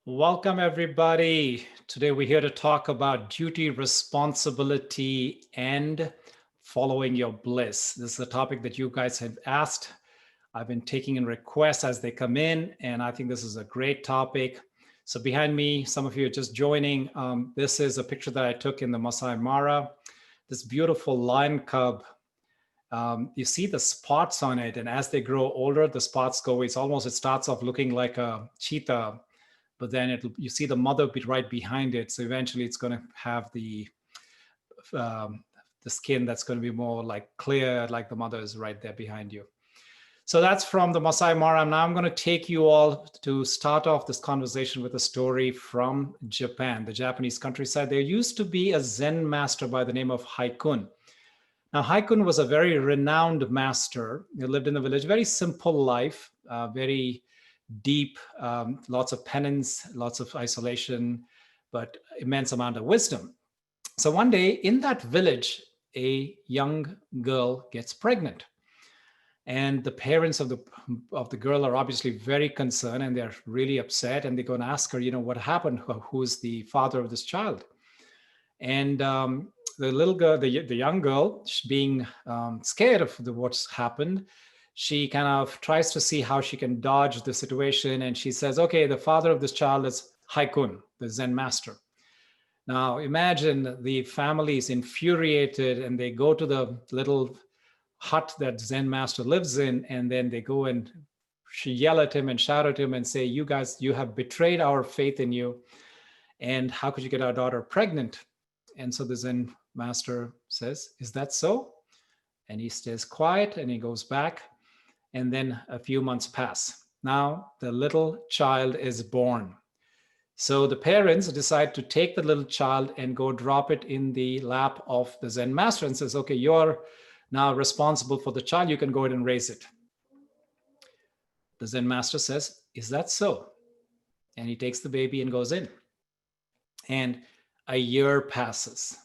Welcome, everybody. Today, we're here to talk about duty, responsibility, and following your bliss. This is a topic that you guys have asked. I've been taking in requests as they come in, and I think this is a great topic. So, behind me, some of you are just joining. This is a picture that I took in the Masai Mara. This beautiful lion cub. You see the spots on it, and as they grow older, the spots go. It starts off looking like a cheetah, but then you see the mother right behind it. So eventually it's going to have the skin that's going to be more like clear, like the mother is right there behind you. So that's from the Masai Mara. Now I'm going to take you all to start off this conversation with a story from Japan, the Japanese countryside. There used to be a Zen master by the name of Haikun. Now, Haikun was a very renowned master. He lived in the village, very simple life, very deep, lots of penance, lots of isolation, but immense amount of wisdom. So one day in that village, a young girl gets pregnant. And the parents of the girl are obviously very concerned, and they're really upset, and they're going to ask her, what happened? Who's the father of this child? And the little girl, the young girl, being scared of what's happened, she kind of tries to see how she can dodge the situation. And she says, okay, the father of this child is Haikun, the Zen master. Now imagine the family is infuriated, and they go to the little hut that Zen master lives in, and then they go and she yell at him and shout at him and say, you guys, you have betrayed our faith in you, and how could you get our daughter pregnant? And so the Zen master says, is that so? And he stays quiet and he goes back. And then a few months pass. Now the little child is born. So the parents decide to take the little child and go drop it in the lap of the Zen master and says, okay, you're now responsible for the child. You can go ahead and raise it. The Zen master says, is that so? And he takes the baby and goes in. And a year passes.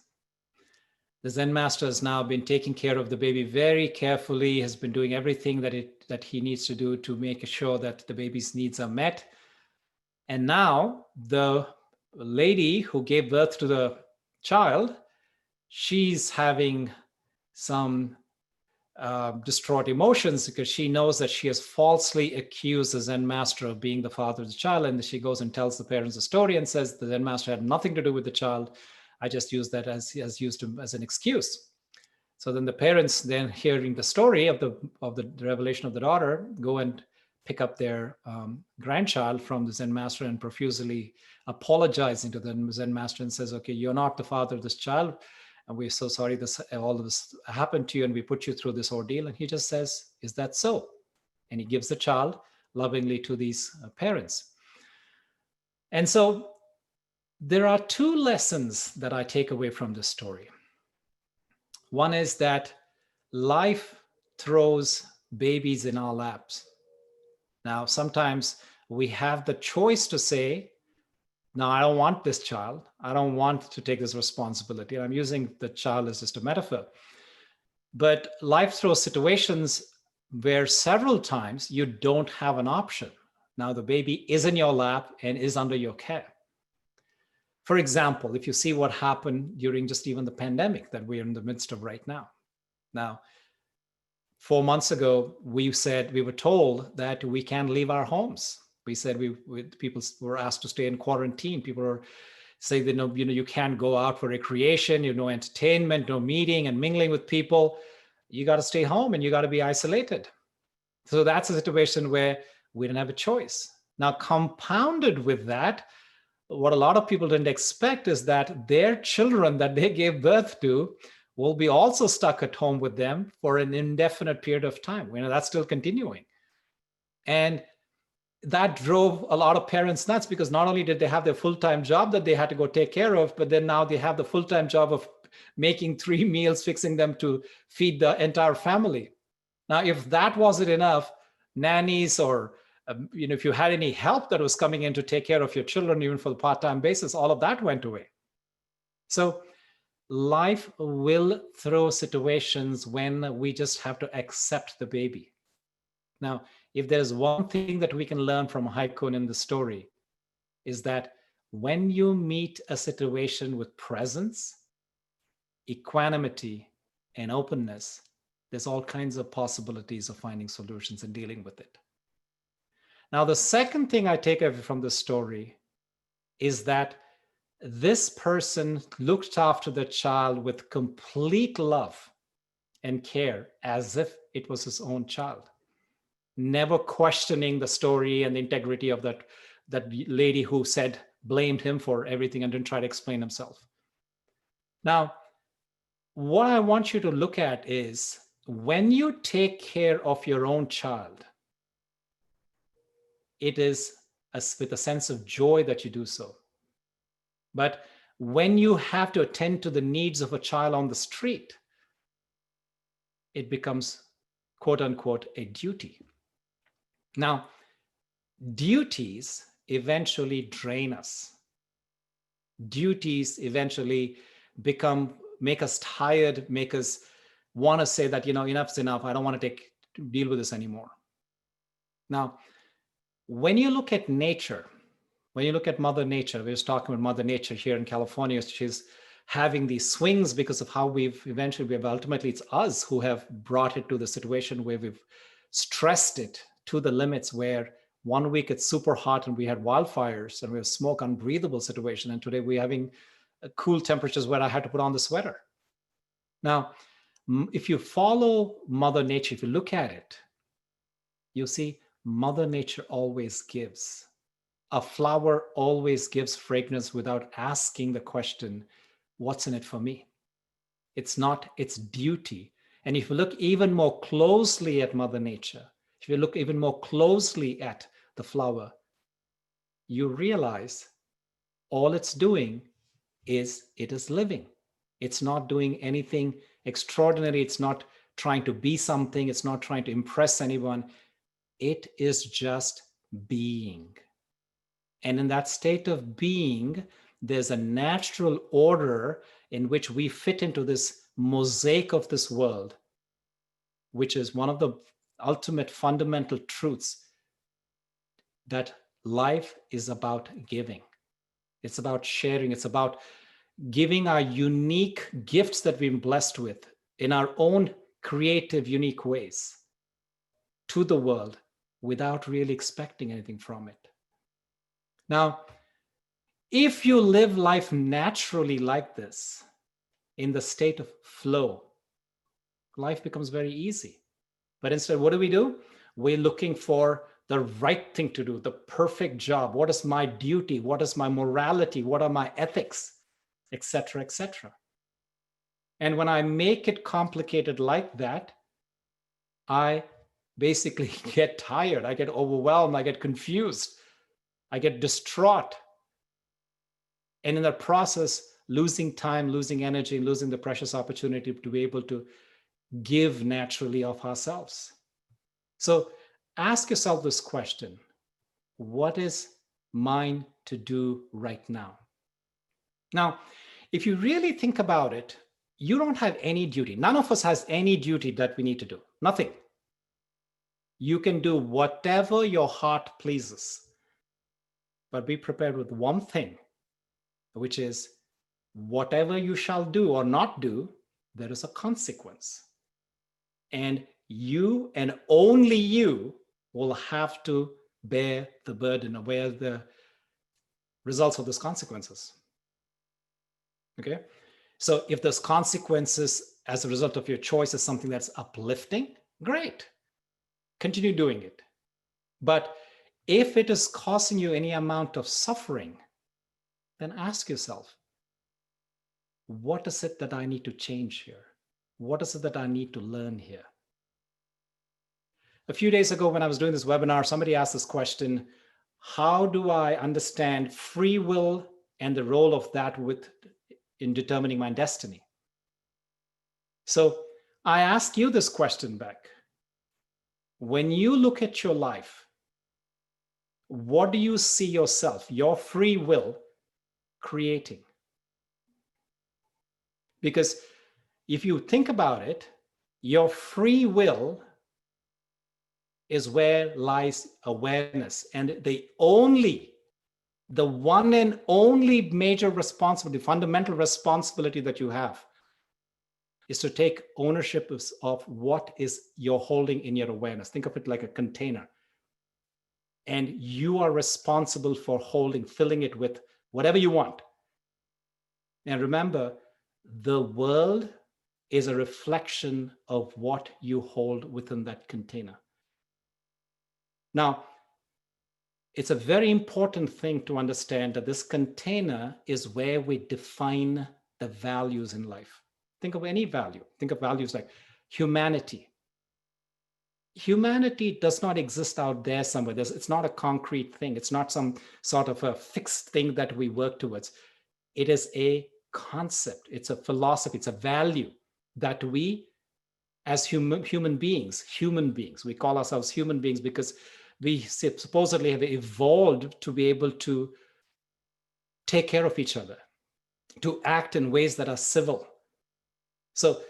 The Zen master has now been taking care of the baby very carefully, has been doing everything that he needs to do to make sure that the baby's needs are met. And now the lady who gave birth to the child, she's having some distraught emotions because she knows that she has falsely accused the Zen master of being the father of the child. And she goes and tells the parents the story and says the Zen master had nothing to do with the child. I just used that as an excuse. So then the parents, then hearing the story of the revelation of the daughter, go and pick up their grandchild from the Zen master and profusely apologizing to the Zen master and says, okay, you're not the father of this child, and we're so sorry all of this happened to you, and we put you through this ordeal. And he just says, is that so? And he gives the child lovingly to these parents. And so there are two lessons that I take away from this story. One is that life throws babies in our laps. Now, sometimes we have the choice to say, no, I don't want this child. I don't want to take this responsibility. And I'm using the child as just a metaphor. But life throws situations where several times you don't have an option. Now the baby is in your lap and is under your care. For example, if you see what happened during just even the pandemic that we're in the midst of right now. Now, 4 months ago, we were told that we can't leave our homes. We said people were asked to stay in quarantine. People were saying that you can't go out for recreation, no entertainment, no meeting and mingling with people. You got to stay home and you got to be isolated. So that's a situation where we didn't have a choice. Now, compounded with that, what a lot of people didn't expect is that their children that they gave birth to will be also stuck at home with them for an indefinite period of time. That's still continuing. And that drove a lot of parents nuts, because not only did they have their full-time job that they had to go take care of, but then now they have the full-time job of making 3 meals, fixing them to feed the entire family. Now, if that wasn't enough, nannies or if you had any help that was coming in to take care of your children, even for the part-time basis, all of that went away. So life will throw situations when we just have to accept the baby. Now, if there's one thing that we can learn from Haikun in the story, is that when you meet a situation with presence, equanimity, and openness, there's all kinds of possibilities of finding solutions and dealing with it. Now, the second thing I take away from this story is that this person looked after the child with complete love and care as if it was his own child, never questioning the story and the integrity of that lady who blamed him for everything and didn't try to explain himself. Now, what I want you to look at is when you take care of your own child, it is with a sense of joy that you do so. But when you have to attend to the needs of a child on the street, it becomes, quote unquote, a duty. Now, duties eventually drain us. Duties eventually make us tired, make us want to say that, enough's enough. I don't want to deal with this anymore. Now, when you look at nature, when you look at Mother Nature, we were talking about Mother Nature here in California, she's having these swings because of how ultimately it's us who have brought it to the situation where we've stressed it to the limits where 1 week it's super hot and we had wildfires and we have smoke, unbreathable situation. And today we're having cool temperatures where I had to put on the sweater. Now, if you follow Mother Nature, if you look at it, you see Mother Nature always gives. A flower always gives fragrance without asking the question, what's in it for me? It's not its duty. And if you look even more closely at Mother Nature, if you look even more closely at the flower, you realize all it's doing is it is living. It's not doing anything extraordinary. It's not trying to be something. It's not trying to impress anyone. It is just being. And in that state of being, there's a natural order in which we fit into this mosaic of this world, which is one of the ultimate fundamental truths, that life is about giving. It's about sharing. It's about giving our unique gifts that we've been blessed with in our own creative, unique ways to the world without really expecting anything from it. Now, if you live life naturally like this, in the state of flow, life becomes very easy. But instead, what do? We're looking for the right thing to do, the perfect job. What is my duty? What is my morality? What are my ethics? Etc., etc. And when I make it complicated like that, I basically get tired. I get overwhelmed. I get confused. I get distraught. And in that process, losing time, losing energy, losing the precious opportunity to be able to give naturally of ourselves. So ask yourself this question: what is mine to do right now? Now, if you really think about it, you don't have any duty. None of us has any duty that we need to do. Nothing. You can do whatever your heart pleases. But be prepared with one thing, which is whatever you shall do or not do, there is a consequence. And you and only you will have to bear the burden or bear the results of those consequences. Okay? So if those consequences as a result of your choice is something that's uplifting, great. Continue doing it. But if it is causing you any amount of suffering, then ask yourself, what is it that I need to change here? What is it that I need to learn here? A few days ago when I was doing this webinar, somebody asked this question: how do I understand free will and the role of that in determining my destiny? So I ask you this question back. When you look at your life, what do you see yourself, your free will, creating? Because if you think about it, your free will is where lies awareness. And the only The one and only major responsibility, fundamental responsibility that you have is to take ownership of what is you're holding in your awareness. Think of it like a container. And you are responsible for filling it with whatever you want. And remember, the world is a reflection of what you hold within that container. Now, it's a very important thing to understand that this container is where we define the values in life. Think of any value. Think of values like humanity. Humanity does not exist out there somewhere. It's not a concrete thing. It's not some sort of a fixed thing that we work towards. It is a concept. It's a philosophy. It's a value that we, as human beings, we call ourselves human beings because we supposedly have evolved to be able to take care of each other, to act in ways that are civil. So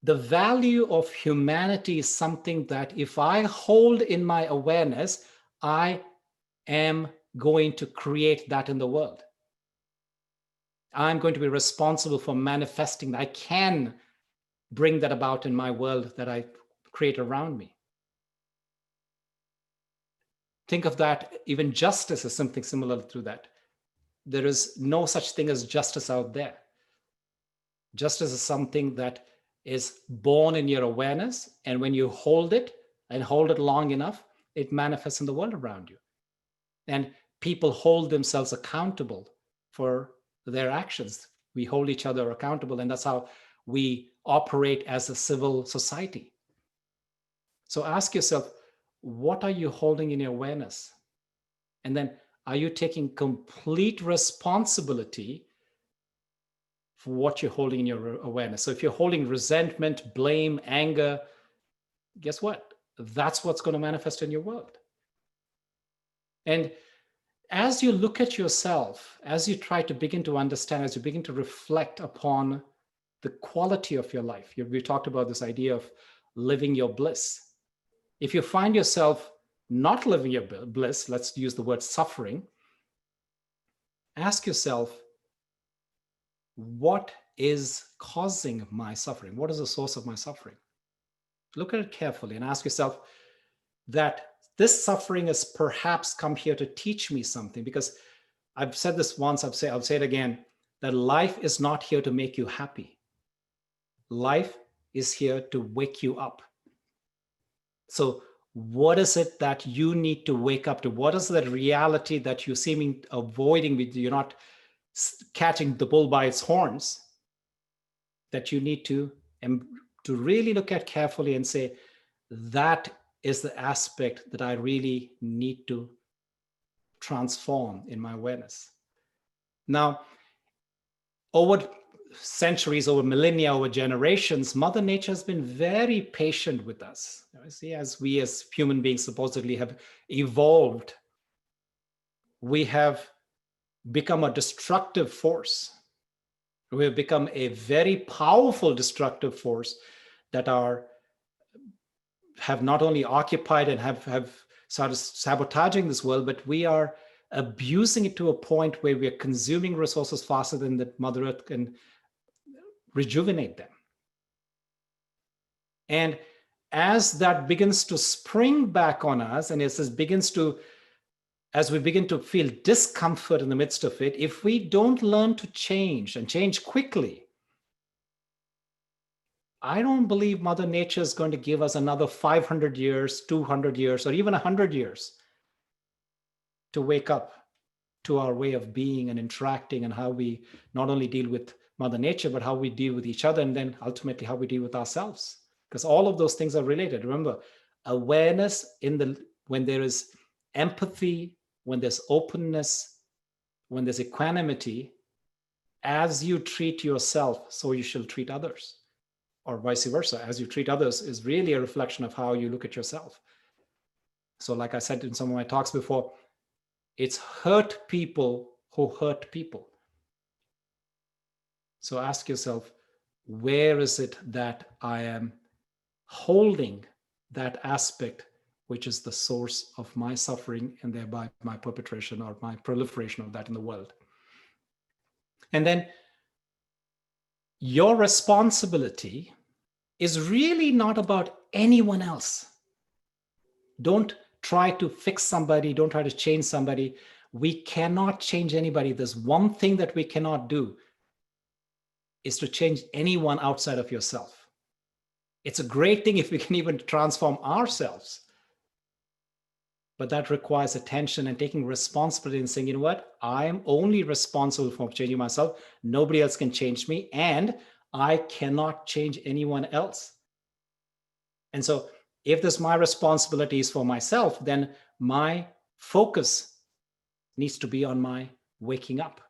the value of humanity is something that if I hold in my awareness, I am going to create that in the world. I'm going to be responsible for manifesting that. I can bring that about in my world that I create around me. Think of that, even justice is something similar to that. There is no such thing as justice out there. Justice is something that is born in your awareness, and when you hold it and hold it long enough, it manifests in the world around you. And people hold themselves accountable for their actions. We hold each other accountable, and that's how we operate as a civil society. So ask yourself, what are you holding in your awareness? And then, are you taking complete responsibility for what you're holding in your awareness? So if you're holding resentment, blame, anger, guess what? That's what's going to manifest in your world. And as you look at yourself, as you try to begin to understand, as you begin to reflect upon the quality of your life, we talked about this idea of living your bliss. If you find yourself not living your bliss, let's use the word suffering, ask yourself, what is causing my suffering? What is the source of my suffering? Look at it carefully and ask yourself that this suffering has perhaps come here to teach me something, because I've said this once, I'll say it again, that life is not here to make you happy. Life is here to wake you up. So what is it that you need to wake up to? What is that reality that you're seeming avoiding? You're not catching the bull by its horns, that you need to really look at carefully and say, that is the aspect that I really need to transform in my awareness. Now, over centuries, over millennia, over generations, Mother Nature has been very patient with us. See, as we as human beings supposedly have evolved, we have become a destructive force. We have become a very powerful destructive force that have not only occupied and have started sabotaging this world, but we are abusing it to a point where we are consuming resources faster than the Mother Earth can rejuvenate them. And as that begins to spring back on us, and as we begin to feel discomfort in the midst of it, if we don't learn to change and change quickly, I don't believe Mother Nature is going to give us another 500 years, 200 years, or even 100 years to wake up to our way of being and interacting, and how we not only deal with Mother Nature, but how we deal with each other, and then ultimately how we deal with ourselves. Because all of those things are related. Remember, awareness when there is empathy, when there's openness, when there's equanimity, as you treat yourself, so you shall treat others. Or vice versa, as you treat others is really a reflection of how you look at yourself. So like I said in some of my talks before, it's hurt people who hurt people. So ask yourself, where is it that I am holding that aspect which is the source of my suffering and thereby my perpetration or my proliferation of that in the world. And then your responsibility is really not about anyone else. Don't try to fix somebody. Don't try to change somebody. We cannot change anybody. There's one thing that we cannot do is to change anyone outside of yourself. It's a great thing if we can even transform ourselves. But that requires attention and taking responsibility and saying, you know what? I am only responsible for changing myself. Nobody else can change me. And I cannot change anyone else. And so if this my responsibility is for myself, then my focus needs to be on my waking up.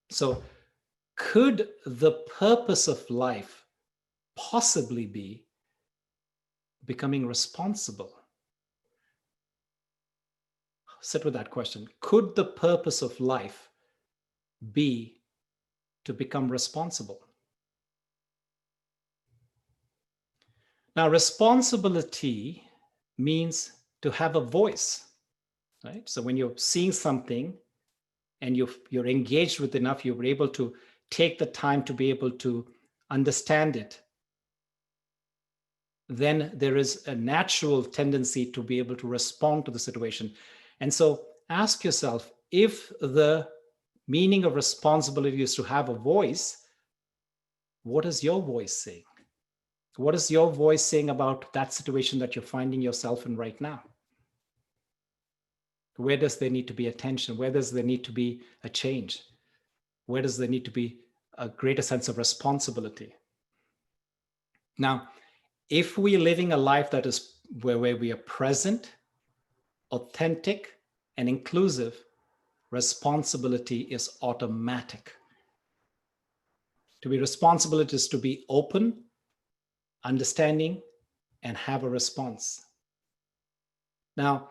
So could the purpose of life possibly be becoming responsible? Sit with that question. Could the purpose of life be to become responsible? Now, responsibility means to have a voice, right? So when you're seeing something and you're engaged with enough, you're able to take the time to be able to understand it, then there is a natural tendency to be able to respond to the situation. And so ask yourself, if the meaning of responsibility is to have a voice, what is your voice saying? What is your voice saying about that situation that you're finding yourself in right now? Where does there need to be attention? Where does there need to be a change? Where does there need to be a greater sense of responsibility? Now, if we're living a life that is where we are present, authentic, and inclusive, responsibility is automatic. To be responsible is to be open, understanding, and have a response. Now,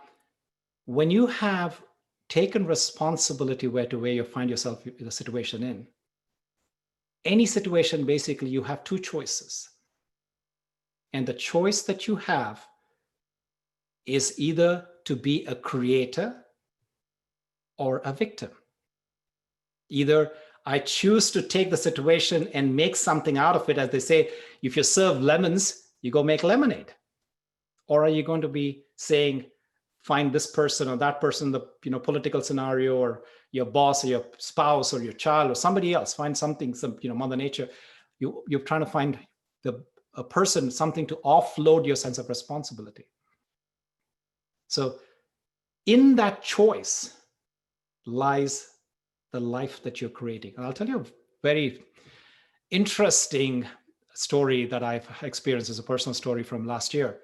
when you have taken responsibility where you find yourself in a situation in, any situation, basically, you have two choices. And the choice that you have is either to be a creator or a victim. Either I choose to take the situation and make something out of it. As they say, if you serve lemons, you go make lemonade. Or are you going to be saying, find this person or that person, the political scenario, or your boss or your spouse or your child or somebody else, find something, Mother Nature. You're trying to find a person, something to offload your sense of responsibility. So in that choice lies the life that you're creating. And I'll tell you a very interesting story that I've experienced as a personal story from last year.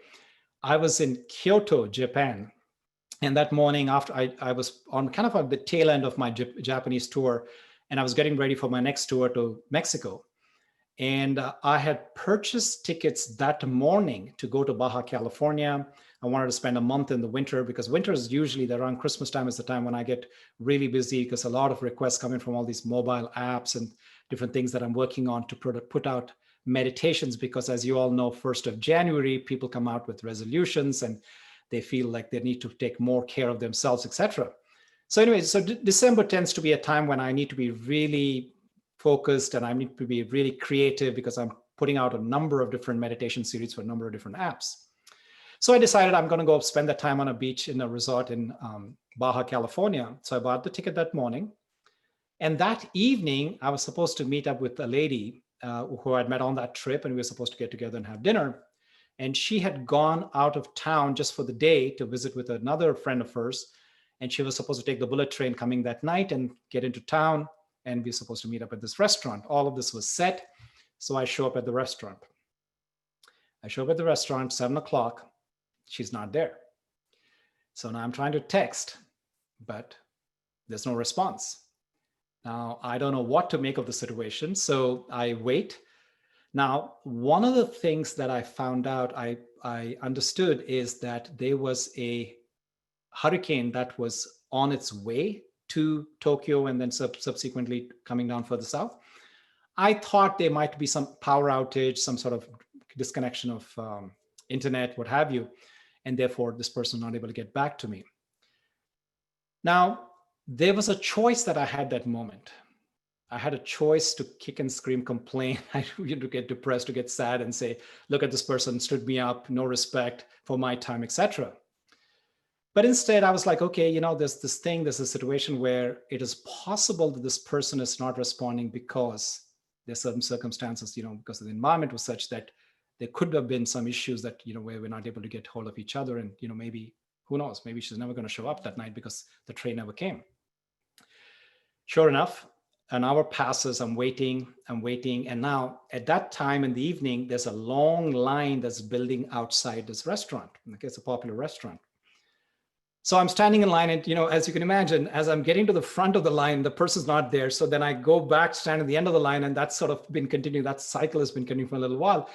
I was in Kyoto, Japan. And that morning, after I was on kind of the tail end of my Japanese tour, and I was getting ready for my next tour to Mexico. And I had purchased tickets that morning to go to Baja California. I wanted to spend a month in the winter, because winter is usually around Christmas time is the time when I get really busy, because a lot of requests come in from all these mobile apps and different things that I'm working on to put out meditations. Because as you all know, 1st of January, people come out with resolutions and they feel like they need to take more care of themselves, etc. So anyway, so December tends to be a time when I need to be really focused and I need to be really creative, because I'm putting out a number of different meditation series for a number of different apps. So I decided I'm going to go spend that time on a beach in a resort in Baja California. So I bought the ticket that morning. And that evening, I was supposed to meet up with a lady who I'd met on that trip, and we were supposed to get together and have dinner. And she had gone out of town just for the day to visit with another friend of hers. And she was supposed to take the bullet train coming that night and get into town. And we were supposed to meet up at this restaurant. All of this was set. So I show up at the restaurant. 7 o'clock. She's not there. So now I'm trying to text, but there's no response. Now, I don't know what to make of the situation. So I wait. Now, one of the things that I found out, I understood, is that there was a hurricane that was on its way to Tokyo and then subsequently coming down further south. I thought there might be some power outage, some sort of disconnection of internet, what have you. and therefore this person not able to get back to me. Now, there was a choice that I had that moment. I had a choice to kick and scream, complain, to get depressed, to get sad and say, look at this person, stood me up, no respect for my time, etc. But instead, I was like, okay, there's a situation where it is possible that this person is not responding because there's certain circumstances, because the environment was such that there could have been some issues that, where we're not able to get hold of each other. And, maybe, who knows, maybe she's never going to show up that night because the train never came. Sure enough, an hour passes, I'm waiting. And now at that time in the evening, there's a long line that's building outside this restaurant. Okay, it's a popular restaurant. So I'm standing in line and, as you can imagine, as I'm getting to the front of the line, the person's not there. So then I go back, stand at the end of the line, and that's sort of been continuing. That cycle has been continuing for a little while.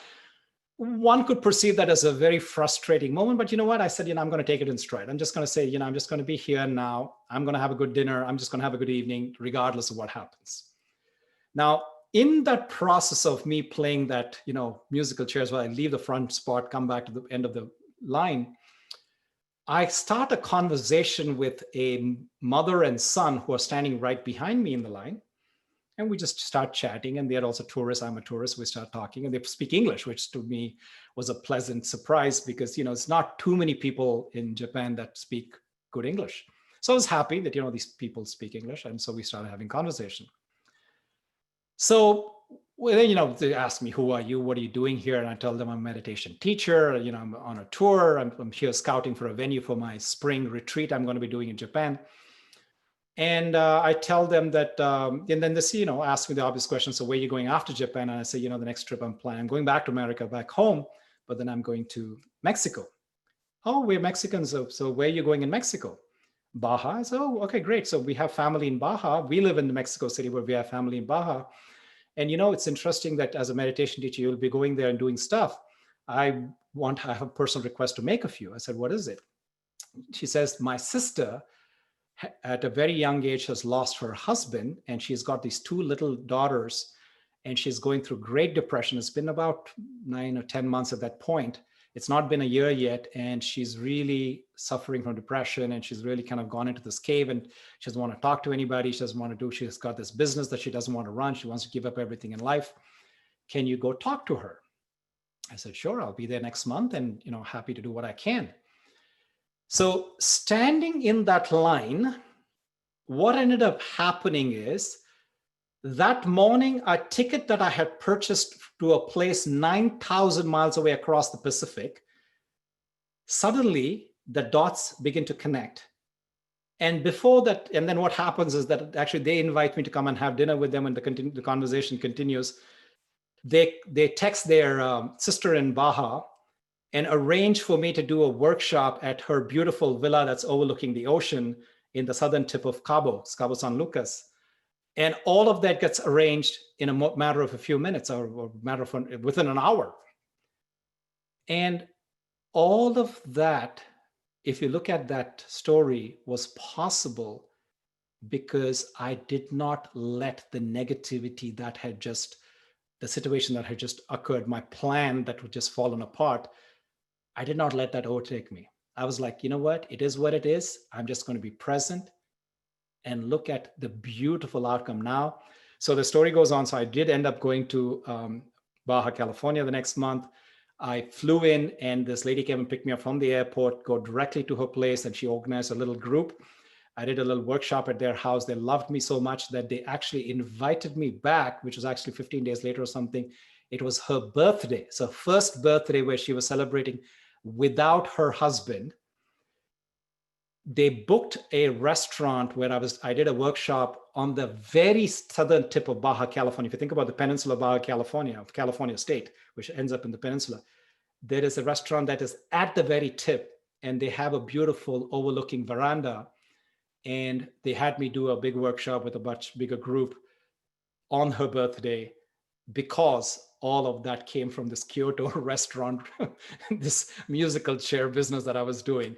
One could perceive that as a very frustrating moment, but you know what? I said, I'm going to take it in stride. I'm just going to say, I'm just going to be here now. I'm going to have a good dinner. I'm just going to have a good evening, regardless of what happens. Now, in that process of me playing that, musical chairs, where I leave the front spot, come back to the end of the line, I start a conversation with a mother and son who are standing right behind me in the line. And we just start chatting, and they're also tourists. I'm a tourist. We start talking, and they speak English, which to me was a pleasant surprise because, it's not too many people in Japan that speak good English. So I was happy that, these people speak English. And so we started having conversation. So, they ask me, who are you? What are you doing here? And I tell them I'm a meditation teacher. I'm on a tour. I'm here scouting for a venue for my spring retreat I'm going to be doing in Japan. And I tell them that, and then they ask me the obvious question. So where are you going after Japan? And I say, the next trip I'm planning, I'm going back to America, back home, but then I'm going to Mexico. Oh, we're Mexicans. So where are you going in Mexico? Baja. I said, oh, okay, great. So we have family in Baja. We live in Mexico City where we have family in Baja. And, it's interesting that as a meditation teacher, you'll be going there and doing stuff. I have a personal request to make of you. I said, what is it? She says, my sister at a very young age has lost her husband, and she's got these two little daughters, and she's going through great depression. It's been about 9 or 10 months at that point. It's not been a year yet, and she's really suffering from depression, and she's really kind of gone into this cave, and she doesn't want to talk to anybody. She doesn't want to do, she's got this business that she doesn't want to run. She wants to give up everything in life. Can you go talk to her? I said, sure, I'll be there next month, and happy to do what I can. So standing in that line, what ended up happening is that morning, a ticket that I had purchased to a place 9,000 miles away across the Pacific, suddenly the dots begin to connect. And before that, and then what happens is that actually they invite me to come and have dinner with them, and the conversation continues. They text their sister in Baja and arrange for me to do a workshop at her beautiful villa that's overlooking the ocean in the southern tip of Cabo San Lucas. And all of that gets arranged in a matter of a few minutes, or within an hour. And all of that, if you look at that story, was possible because I did not let the negativity the situation that had just occurred, my plan that would just fallen apart, I did not let that overtake me. I was like, you know what? It is what it is. I'm just going to be present and look at the beautiful outcome now. So the story goes on. So I did end up going to Baja California the next month. I flew in, and this lady came and picked me up from the airport, go directly to her place, and she organized a little group. I did a little workshop at their house. They loved me so much that they actually invited me back, which was actually 15 days later or something. It was her birthday. So first birthday where she was celebrating without her husband. They booked a restaurant where I did a workshop on the very southern tip of Baja California. If you think about the peninsula of Baja California, California state, which ends up in the peninsula, there is a restaurant that is at the very tip, and they have a beautiful overlooking veranda. And they had me do a big workshop with a much bigger group on her birthday, because all of that came from this Kyoto restaurant, this musical chair business that I was doing.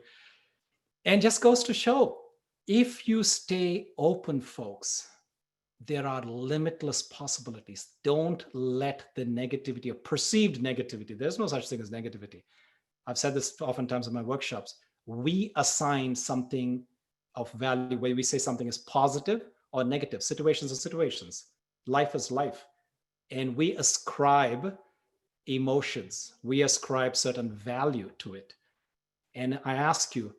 And just goes to show, if you stay open, folks, there are limitless possibilities. Don't let the negativity or perceived negativity, there's no such thing as negativity. I've said this oftentimes in my workshops. We assign something of value where we say something is positive or negative. Situations are situations. Life is life. And we ascribe emotions. We ascribe certain value to it. And I ask you,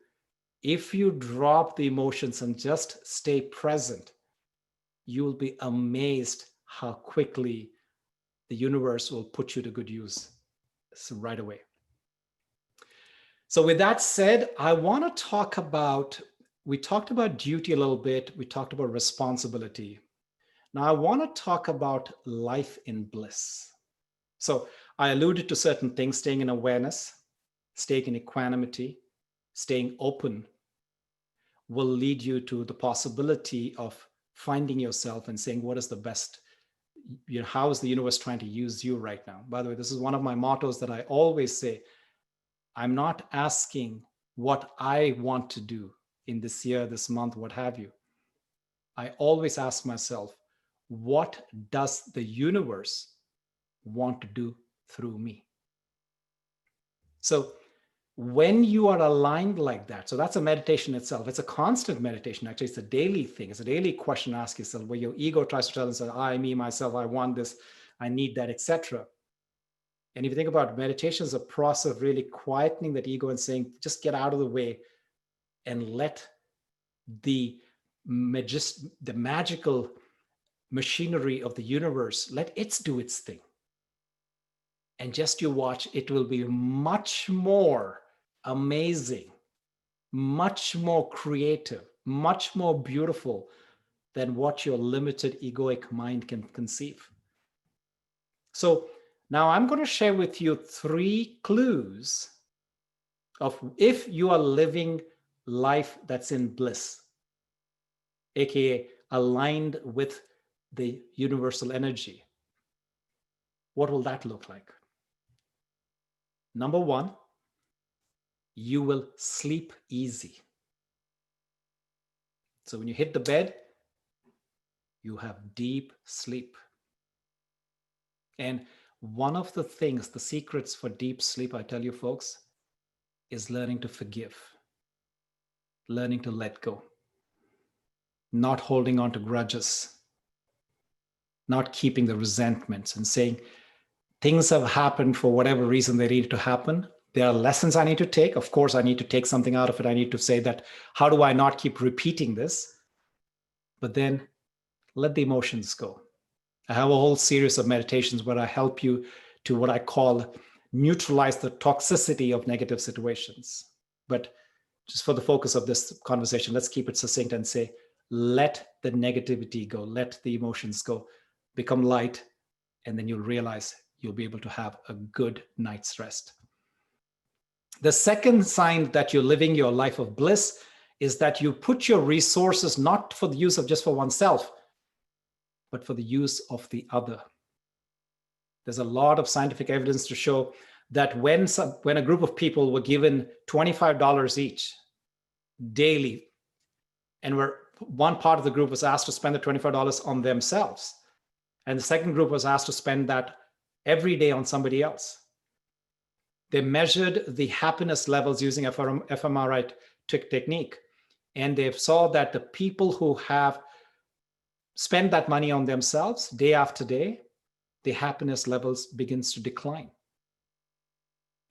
if you drop the emotions and just stay present, you'll be amazed how quickly the universe will put you to good use. So right away. So with that said, I want to talk about, we talked about duty a little bit. We talked about responsibility. Now I want to talk about life in bliss. So I alluded to certain things: staying in awareness, staying in equanimity, staying open will lead you to the possibility of finding yourself and saying, what is the best, how is the universe trying to use you right now? By the way, this is one of my mottos that I always say. I'm not asking what I want to do in this year, this month, what have you. I always ask myself, what does the universe want to do through me? So when you are aligned like that, so that's a meditation itself. It's a constant meditation. Actually, it's a daily thing. It's a daily question to ask yourself, where your ego tries to tell and say, I, me, myself, I want this, I need that, etc. And if you think about meditation as a process of really quietening that ego and saying, just get out of the way and let the magical machinery of the universe, let it do its thing. And just you watch, it will be much more amazing, much more creative, much more beautiful than what your limited egoic mind can conceive. So now I'm going to share with you 3 clues of if you are living life that's in bliss, aka aligned with the universal energy. What will that look like? Number 1, you will sleep easy. So when you hit the bed, you have deep sleep. And one of the things, the secrets for deep sleep, I tell you folks, is learning to forgive, learning to let go, not holding on to grudges, not keeping the resentments, and saying things have happened for whatever reason they needed to happen. There are lessons I need to take. Of course, I need to take something out of it. I need to say that, how do I not keep repeating this? But then let the emotions go. I have a whole series of meditations where I help you to what I call neutralize the toxicity of negative situations. But just for the focus of this conversation, let's keep it succinct and say, let the negativity go, let the emotions go, become light, and then you'll realize you'll be able to have a good night's rest. The second sign that you're living your life of bliss is that you put your resources not for the use of just for oneself, but for the use of the other. There's a lot of scientific evidence to show that when a group of people were given $25 each daily, and one part of the group was asked to spend the $25 on themselves, and the second group was asked to spend that every day on somebody else. They measured the happiness levels using fMRI technique, and they saw that the people who have spent that money on themselves day after day, the happiness levels begins to decline.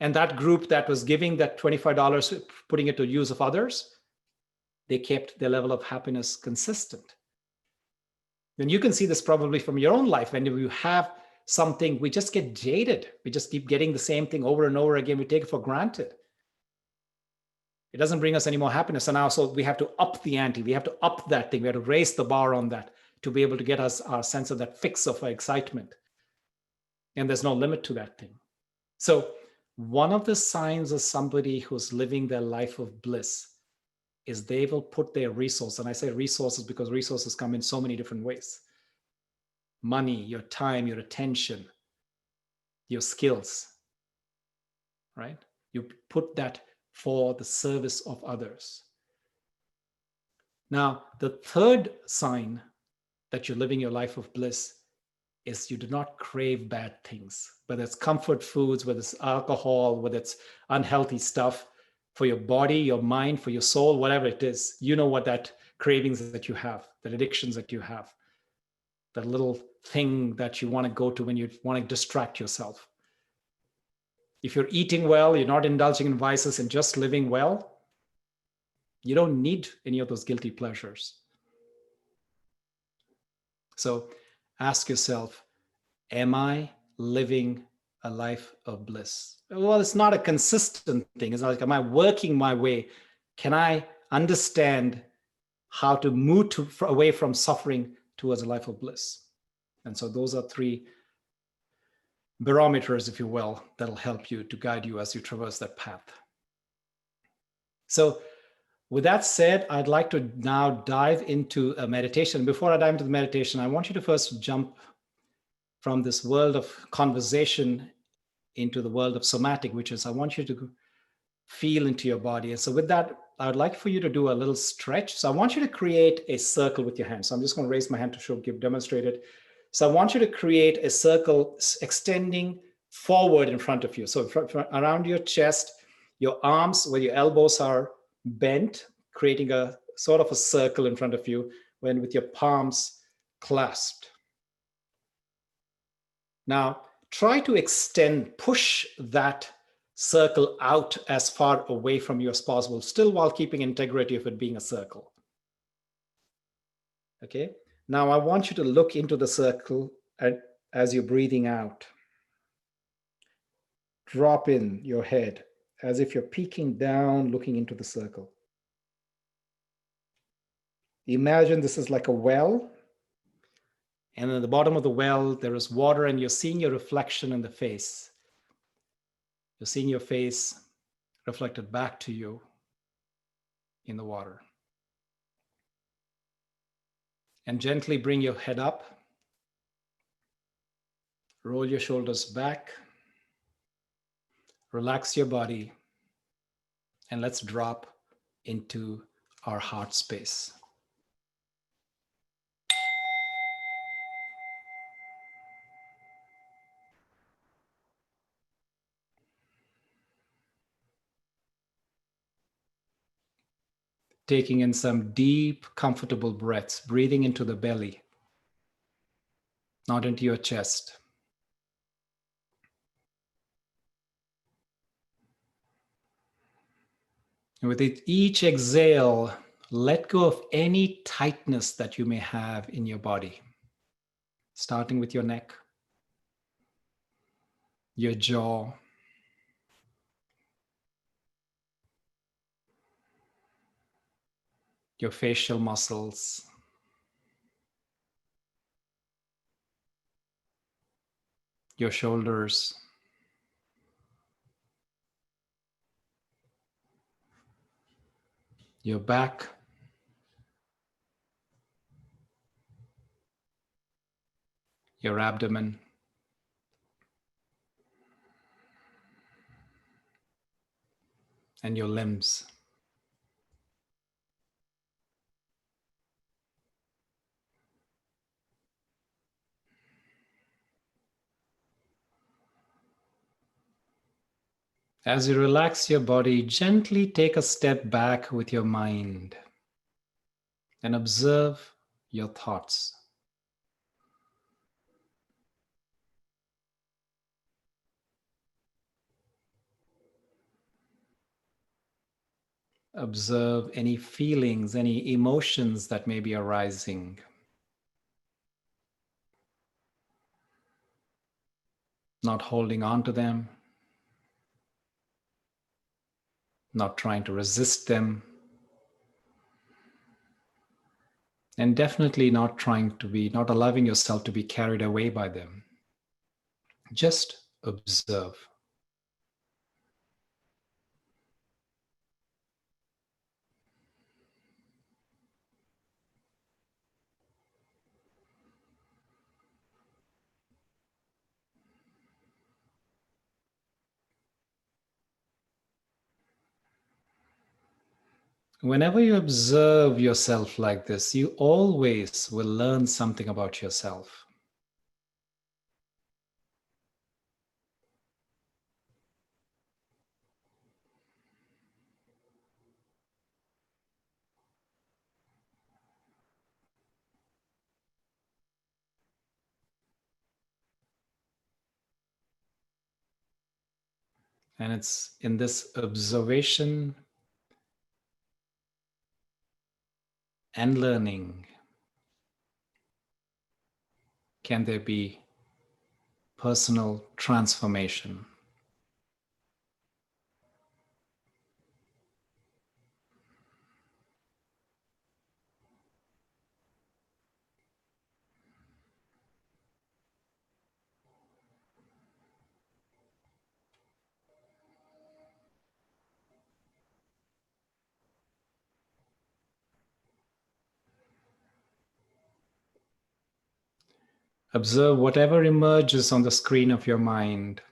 And that group that was giving that $25, putting it to use of others, they kept their level of happiness consistent. And you can see this probably from your own life. When you have something, we just get jaded. We just keep getting the same thing over and over again. We take it for granted. It doesn't bring us any more happiness. And now, so we have to up the ante. We have to up that thing. We have to raise the bar on that to be able to get us our sense of that fix of excitement. And there's no limit to that thing. So one of the signs of somebody who's living their life of bliss is they will put their resources, and I say resources because resources come in so many different ways. Money, your time, your attention, your skills, right? You put that for the service of others. Now, the third sign that you're living your life of bliss is you do not crave bad things, whether it's comfort foods, whether it's alcohol, whether it's unhealthy stuff for your body, your mind, for your soul, whatever it is. You know what that cravings that you have, that addictions that you have, that little thing that you want to go to when you want to distract yourself. If you're eating well, you're not indulging in vices and just living well, you don't need any of those guilty pleasures. So ask yourself, am I living a life of bliss? Well, it's not a consistent thing. It's not like, am I working my way? Can I understand how to move away from suffering towards a life of bliss? And so those are 3 barometers, if you will, that'll help you to guide you as you traverse that path. So with that said, I'd like to now dive into a meditation. Before I dive into the meditation, I want you to first jump from this world of conversation into the world of somatic, which is I want you to feel into your body. And so with that, I would like for you to do a little stretch. So I want you to create a circle with your hands. So I'm just going to raise my hand to demonstrate it. So I want you to create a circle extending forward in front of you. So around your chest, your arms where your elbows are bent, creating a sort of a circle in front of you when with your palms clasped. Now, try to extend, push that circle out as far away from you as possible, still while keeping integrity of it being a circle. Okay. Now I want you to look into the circle as you're breathing out. Drop in your head as if you're peeking down, looking into the circle. Imagine this is like a well, and at the bottom of the well, there is water, and you're seeing your reflection in the face. You're seeing your face reflected back to you in the water. And gently bring your head up. Roll your shoulders back. Relax your body. And let's drop into our heart space. Taking in some deep, comfortable breaths, breathing into the belly, not into your chest. And with each exhale, let go of any tightness that you may have in your body, starting with your neck, your jaw, your facial muscles, your shoulders, your back, your abdomen, and your limbs. As you relax your body, gently take a step back with your mind and observe your thoughts. Observe any feelings, any emotions that may be arising. Not holding on to them, not trying to resist them, and definitely not allowing yourself to be carried away by them. Just observe. Whenever you observe yourself like this, you always will learn something about yourself. And it's in this observation and learning can there be personal transformation. Observe whatever emerges on the screen of your mind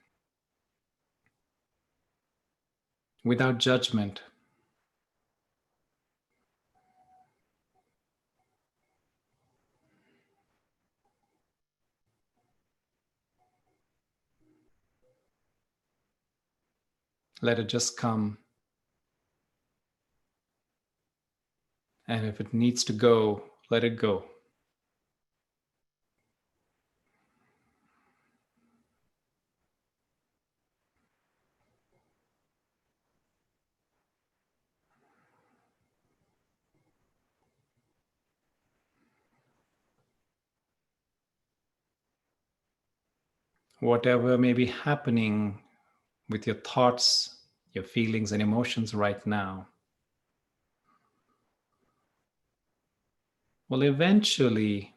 without judgment. Let it just come. And if it needs to go, let it go. Whatever may be happening with your thoughts, your feelings, and emotions right now will eventually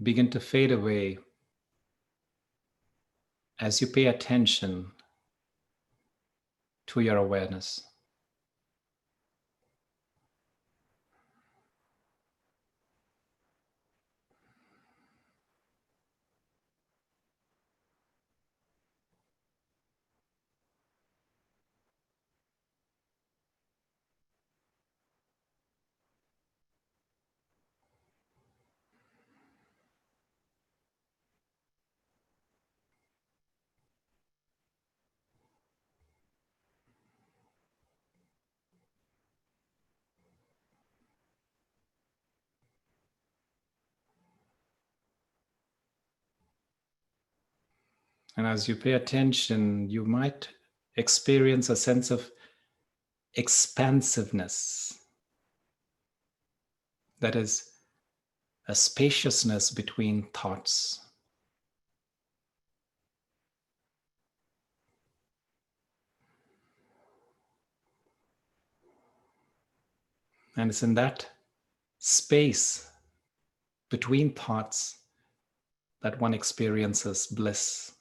begin to fade away as you pay attention to your awareness. And as you pay attention, you might experience a sense of expansiveness. That is a spaciousness between thoughts. And it's in that space between thoughts that one experiences bliss.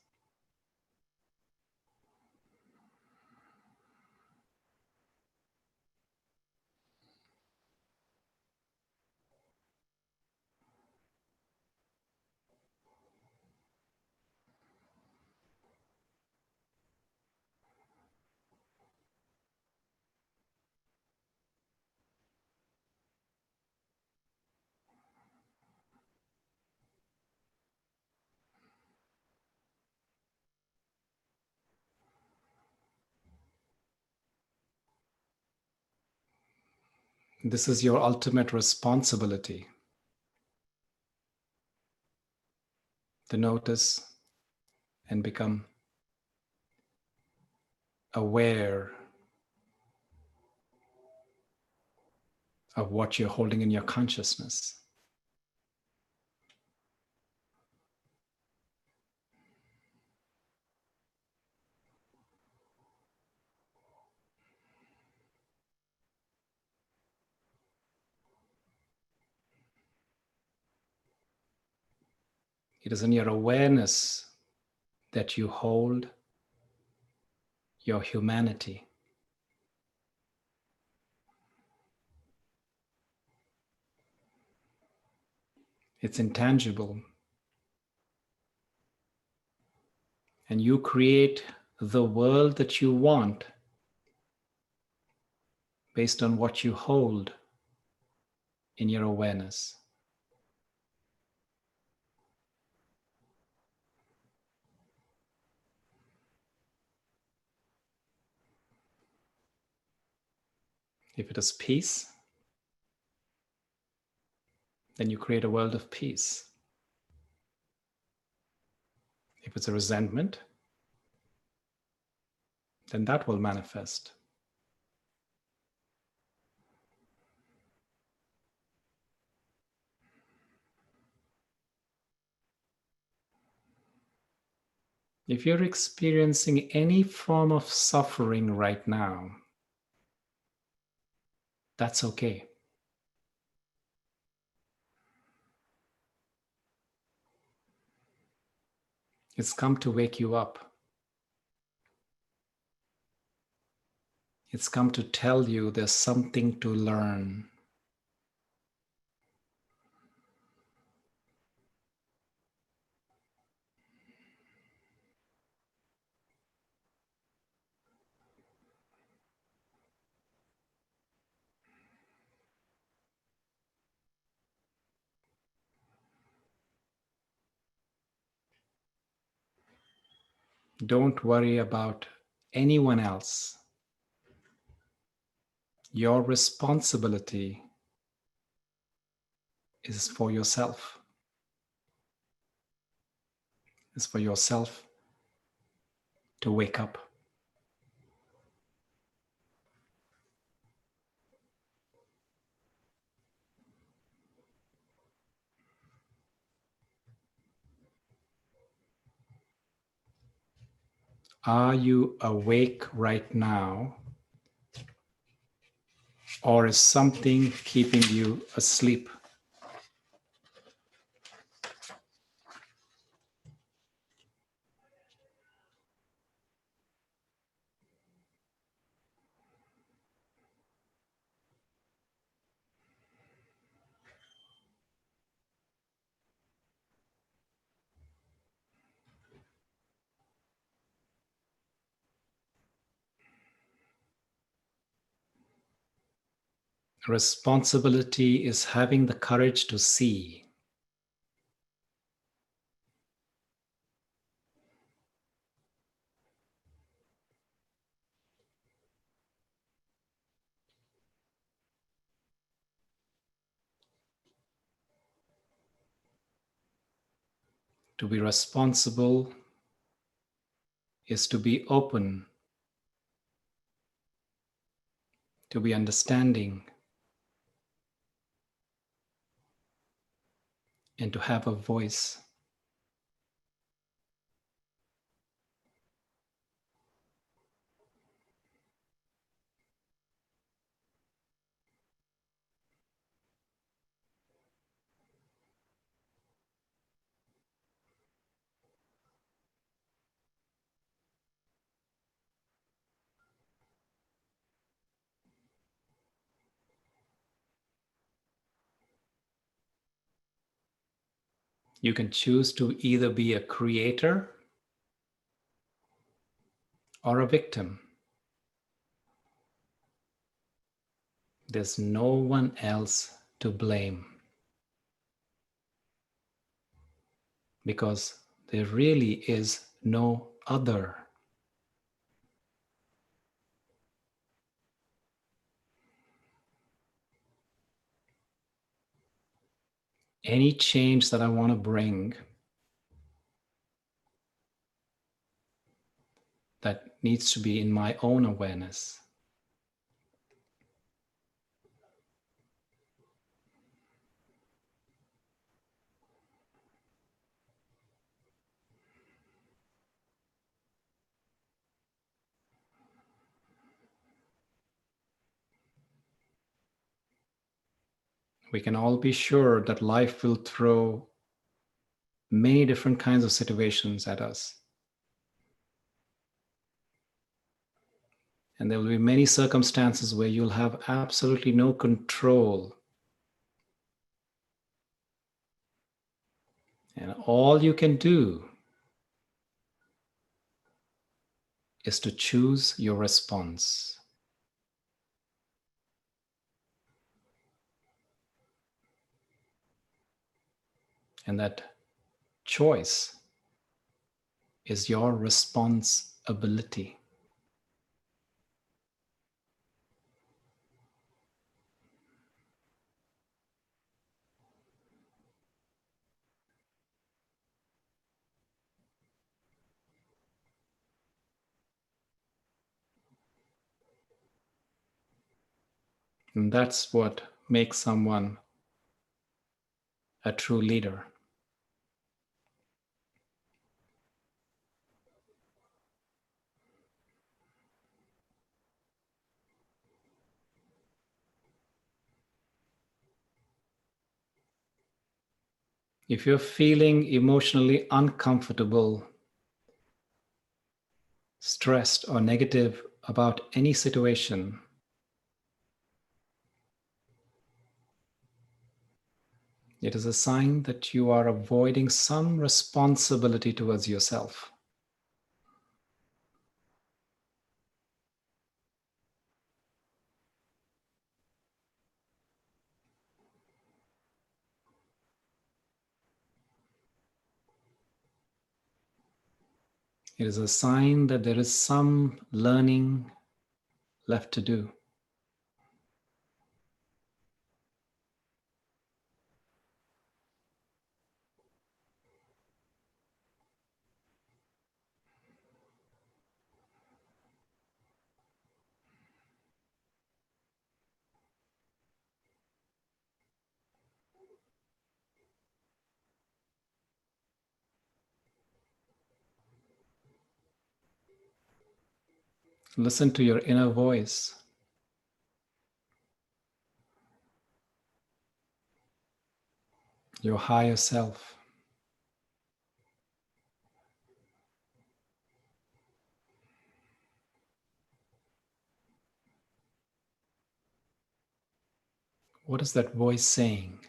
This is your ultimate responsibility to notice and become aware of what you're holding in your consciousness. It is in your awareness that you hold your humanity. It's intangible. And you create the world that you want based on what you hold in your awareness. If it is peace, then you create a world of peace. If it's a resentment, then that will manifest. If you're experiencing any form of suffering right now, that's okay. It's come to wake you up. It's come to tell you there's something to learn. Don't worry about anyone else. Your responsibility is for yourself. It's for yourself to wake up. Are you awake right now? Or is something keeping you asleep? Responsibility is having the courage to see. To be responsible is to be open, to be understanding, and to have a voice. You can choose to either be a creator or a victim. There's no one else to blame because there really is no other. Any change that I want to bring that needs to be in my own awareness. We can all be sure that life will throw many different kinds of situations at us. And there will be many circumstances where you'll have absolutely no control. And all you can do is to choose your response. And that choice is your responsibility. And that's what makes someone a true leader. If you're feeling emotionally uncomfortable, stressed, or negative about any situation, it is a sign that you are avoiding some responsibility towards yourself. It is a sign that there is some learning left to do. Listen to your inner voice. Your higher self. What is that voice saying?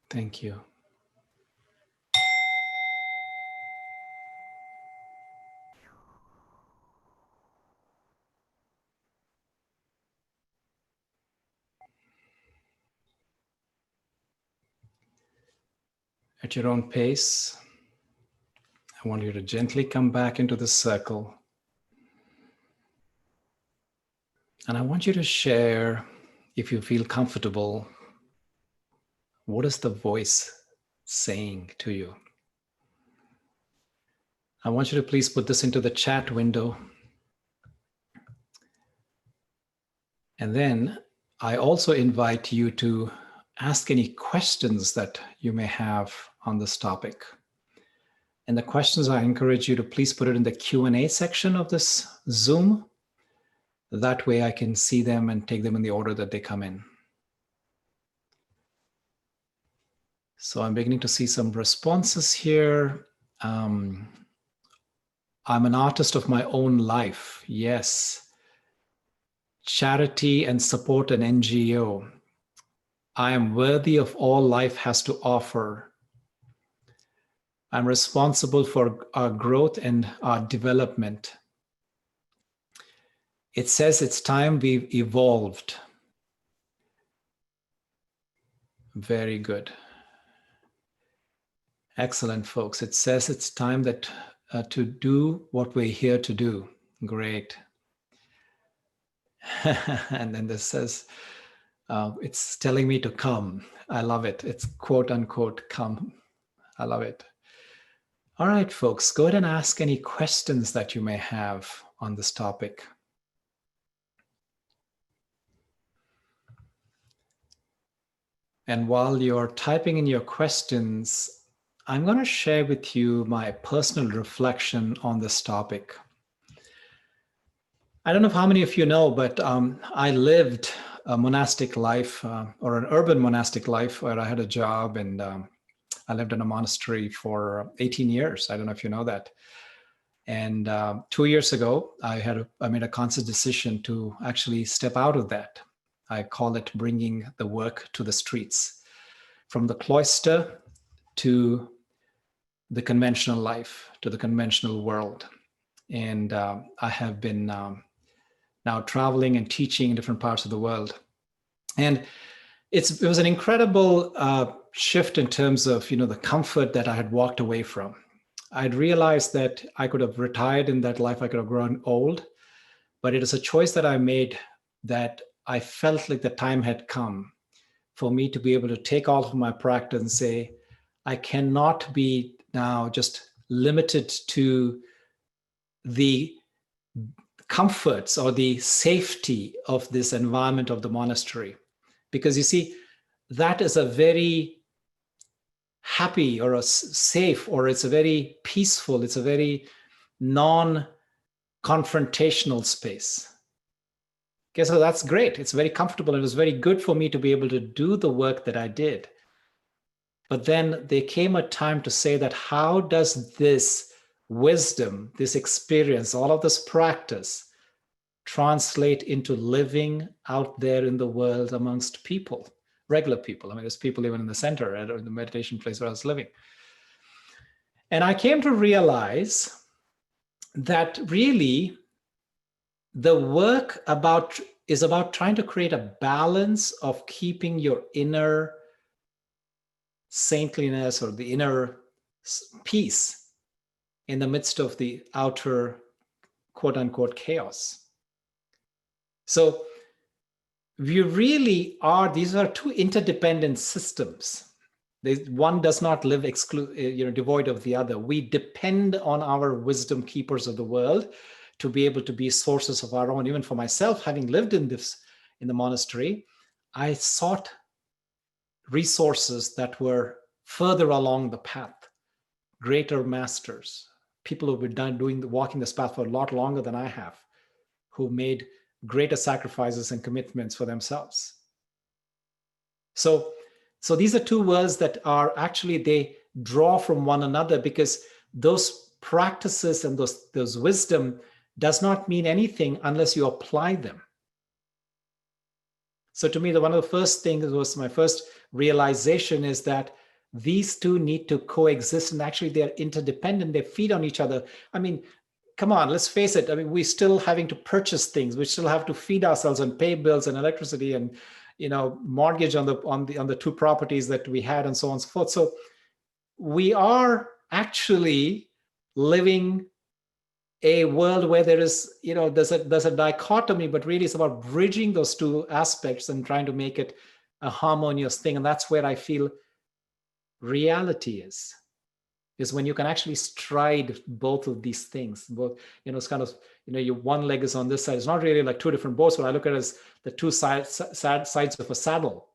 Thank you. At your own pace, I want you to gently come back into the circle. And I want you to share, if you feel comfortable, what is the voice saying to you? I want you to please put this into the chat window. And then I also invite you to ask any questions that you may have on this topic. And the questions, I encourage you to please put it in the Q&A section of this Zoom. That way I can see them and take them in the order that they come in. So I'm beginning to see some responses here. I'm an artist of my own life. Yes. Charity and support an NGO. I am worthy of all life has to offer. I'm responsible for our growth and our development. It says it's time we've evolved. Very good. Excellent, folks. It says it's time that to do what we're here to do. Great. And then this says, it's telling me to come. I love it. It's quote unquote come. I love it. All right, folks, go ahead and ask any questions that you may have on this topic. And while you're typing in your questions, I'm going to share with you my personal reflection on this topic. I don't know how many of you know, but I lived a monastic life or an urban monastic life where I had a job and I lived in a monastery for 18 years. I don't know if you know that. And 2 years ago, I made a conscious decision to actually step out of that. I call it bringing the work to the streets, from the cloister to the conventional life, to the conventional world. And I have been now traveling and teaching in different parts of the world. And it was an incredible shift in terms of, the comfort that I had walked away from. I'd realized that I could have retired in that life. I could have grown old, but it is a choice that I made, that I felt like the time had come for me to be able to take all of my practice and say, I cannot be now just limited to the comforts or the safety of this environment of the monastery. Because you see, that is a very happy or a safe, or it's a very peaceful, it's a very non-confrontational space. Okay, so that's great. It's very comfortable, and it was very good for me to be able to do the work that I did. But then there came a time to say that, how does this wisdom, this experience, all of this practice translate into living out there in the world amongst people, regular people? I mean, there's people even in the center, or in the meditation place where I was living. And I came to realize that really the work is about trying to create a balance of keeping your inner saintliness or the inner peace in the midst of the outer quote unquote chaos. So we really are, these are two interdependent systems. One does not live devoid of the other. We depend on our wisdom keepers of the world to be able to be sources of our own. Even for myself, having lived in the monastery, I sought resources that were further along the path, greater masters, people who've been walking this path for a lot longer than I have, who made greater sacrifices and commitments for themselves. So these are two worlds that are actually, they draw from one another, because those practices and those wisdom does not mean anything unless you apply them. So to me, one of the first things was my first realization is that these two need to coexist, and actually they're interdependent. They feed on each other. I mean, come on, let's face it. I mean, we're still having to purchase things. We still have to feed ourselves and pay bills and electricity and, mortgage on the two properties that we had, and so on and so forth. So we are actually living a world where there is, there's a dichotomy, but really it's about bridging those two aspects and trying to make it a harmonious thing. And that's where I feel reality is when you can actually stride both of these things. Both, it's kind of, your one leg is on this side. It's not really like two different boats, but I look at it as the two sides of a saddle,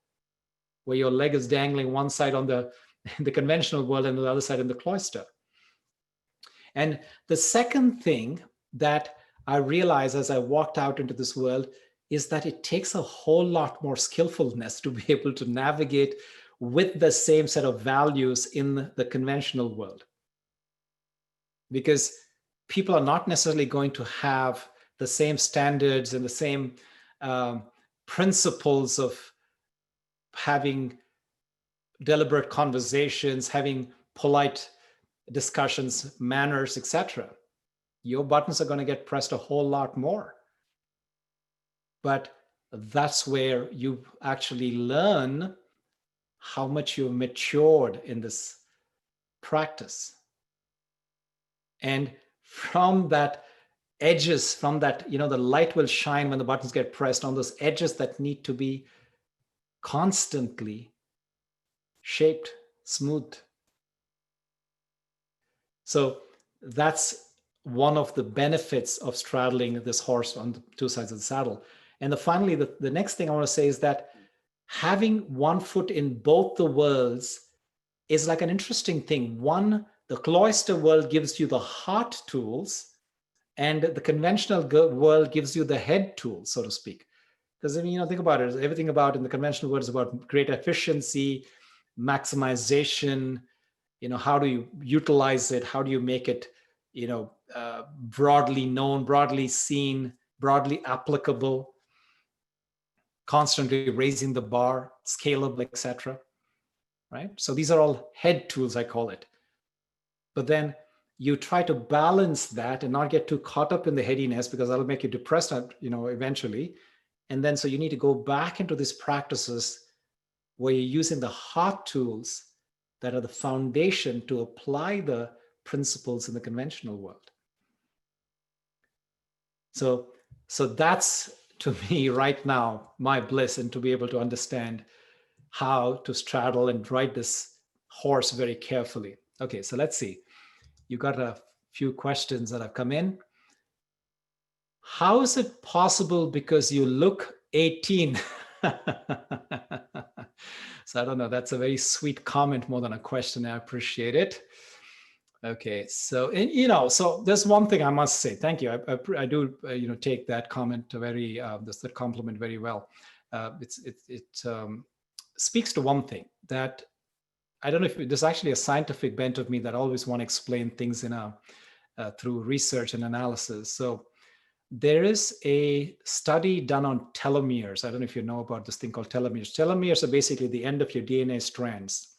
where your leg is dangling one side on the conventional world and the other side in the cloister. And the second thing that I realized as I walked out into this world is that it takes a whole lot more skillfulness to be able to navigate with the same set of values in the conventional world. Because people are not necessarily going to have the same standards and the same principles of having deliberate conversations, having polite discussions, manners, etc. Your buttons are going to get pressed a whole lot more. But that's where you actually learn how much you've matured in this practice. And from that edges, from that, the light will shine when the buttons get pressed on those edges that need to be constantly shaped, smoothed. So that's one of the benefits of straddling this horse on the two sides of the saddle. And finally, the next thing I want to say is that having one foot in both the worlds is like an interesting thing. The cloister world gives you the heart tools, and the conventional world gives you the head tools, so to speak. Because think about it. Everything about in the conventional world is about great efficiency, maximization. How do you utilize it? How do you make it, broadly known, broadly seen, broadly applicable, constantly raising the bar, scalable, etc. Right? So these are all head tools, I call it. But then you try to balance that and not get too caught up in the headiness, because that'll make you depressed, eventually. And then so you need to go back into these practices where you're using the heart tools that are the foundation to apply the principles in the conventional world. So that's, to me right now, my bliss, and to be able to understand how to straddle and ride this horse very carefully. Okay, so let's see. You got a few questions that have come in. How is it possible because you look 18? So I don't know. That's a very sweet comment more than a question. I appreciate it. Okay, so so there's one thing I must say. Thank you. I do take that comment very that compliment very well. It speaks to one thing, that I don't know if there's actually a scientific bent of me that I always want to explain things through research and analysis. So there is a study done on telomeres. I don't know if you know about this thing called telomeres. Telomeres are basically the end of your DNA strands.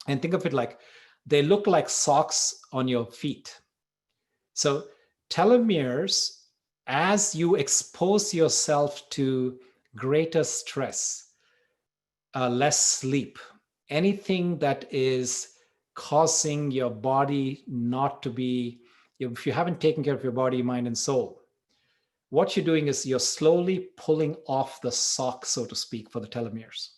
And think of it like they look like socks on your feet. So telomeres, as you expose yourself to greater stress, less sleep, anything that is causing your body not to be, if you haven't taken care of your body, mind, and soul, what you're doing is you're slowly pulling off the sock, so to speak, for the telomeres.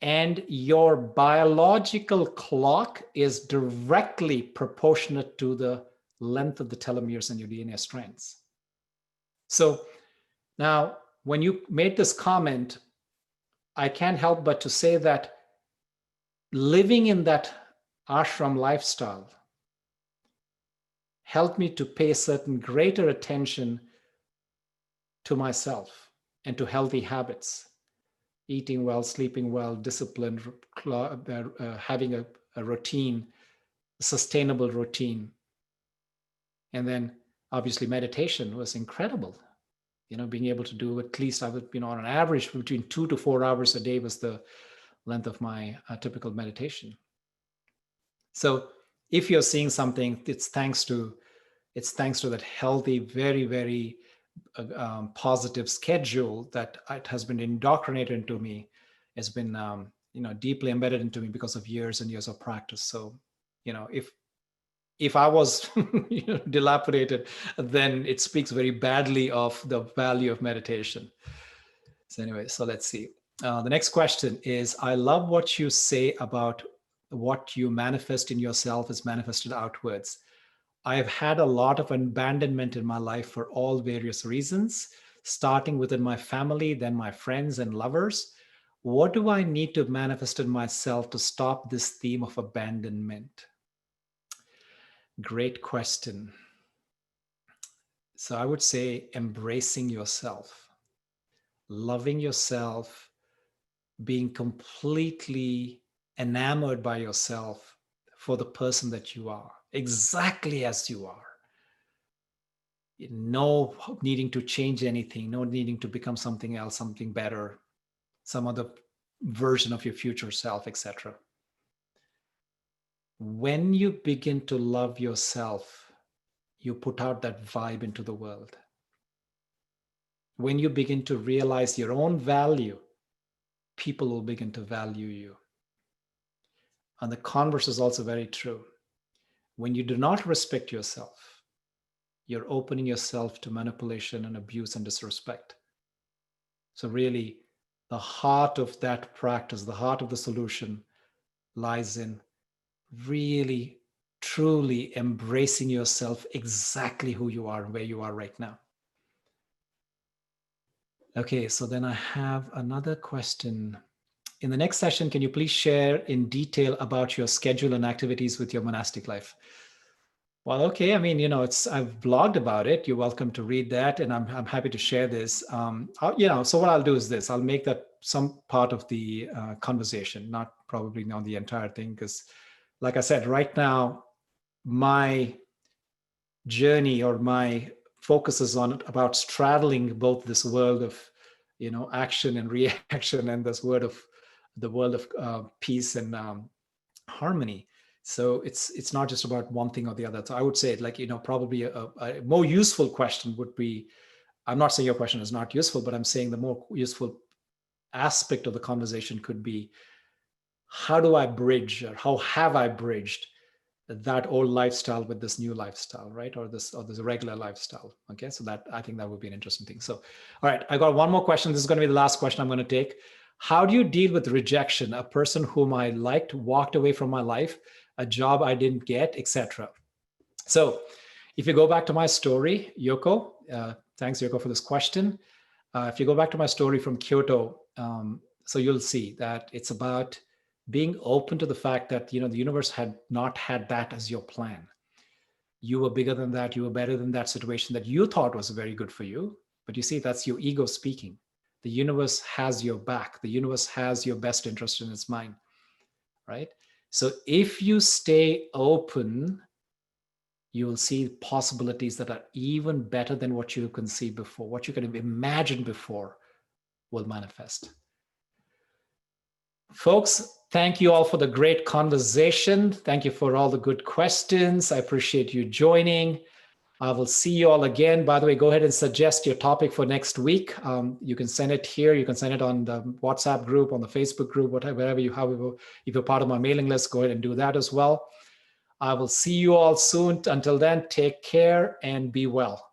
And your biological clock is directly proportionate to the length of the telomeres in your DNA strands. So now, when you made this comment, I can't help but to say that living in that ashram lifestyle helped me to pay certain greater attention to myself and to healthy habits, eating well, sleeping well, disciplined, having a routine, a sustainable routine. And then obviously meditation was incredible. Being able to do at least, I would, on an average, between 2 to 4 hours a day was the length of my typical meditation. So if you're seeing something, it's thanks to that healthy, very, very positive schedule that it has been indoctrinated into me, has been deeply embedded into me because of years and years of practice. So if I was dilapidated, then it speaks very badly of the value of meditation. So anyway, so let's see. The next question is, I love what you say about what you manifest in yourself is manifested outwards. I have had a lot of abandonment in my life for all various reasons, starting within my family, then my friends and lovers. What do I need to manifest in myself to stop this theme of abandonment? Great question. So I would say embracing yourself, loving yourself, being completely enamored by yourself for the person that you are, exactly as you are. No needing to change anything, no needing to become something else, something better, some other version of your future self, etc. When you begin to love yourself, you put out that vibe into the world. When you begin to realize your own value, people will begin to value you. And the converse is also very true. When you do not respect yourself, you're opening yourself to manipulation and abuse and disrespect. So really, the heart of that practice, the heart of the solution lies in really, truly embracing yourself exactly who you are and where you are right now. Okay, so then I have another question. In the next session, can you please share in detail about your schedule and activities with your monastic life? Well, okay. I mean, I've blogged about it. You're welcome to read that, and I'm happy to share this. So what I'll do is this: I'll make that some part of the conversation, not probably not the entire thing, because, like I said, right now, my journey or my focus is on about straddling both this world of, action and reaction, and this world of peace and harmony. So it's not just about one thing or the other. So I would say, like, probably a more useful question would be, I'm not saying your question is not useful, but I'm saying the more useful aspect of the conversation could be, how do I bridge, or how have I bridged that old lifestyle with this new lifestyle, right? Or this regular lifestyle. Okay, so that, I think that would be an interesting thing. So, all right, I got one more question. This is going to be the last question I'm going to take. How do you deal with rejection? A person whom I liked walked away from my life, a job I didn't get, etc. So if you go back to my story, Yoko, thanks Yoko for this question. If you go back to my story from Kyoto, so you'll see that it's about being open to the fact that, the universe had not had that as your plan. You were bigger than that. You were better than that situation that you thought was very good for you. But you see, that's your ego speaking. The universe has your back. The universe has your best interest in its mind, right? So if you stay open, you will see possibilities that are even better than what you can see before, what you could have imagined before will manifest. Folks, thank you all for the great conversation. Thank you for all the good questions. I appreciate you joining. I will see you all again. By the way, go ahead and suggest your topic for next week. You can send it here. You can send it on the WhatsApp group, on the Facebook group, whatever if you're part of my mailing list, go ahead and do that as well. I will see you all soon. Until then, take care and be well.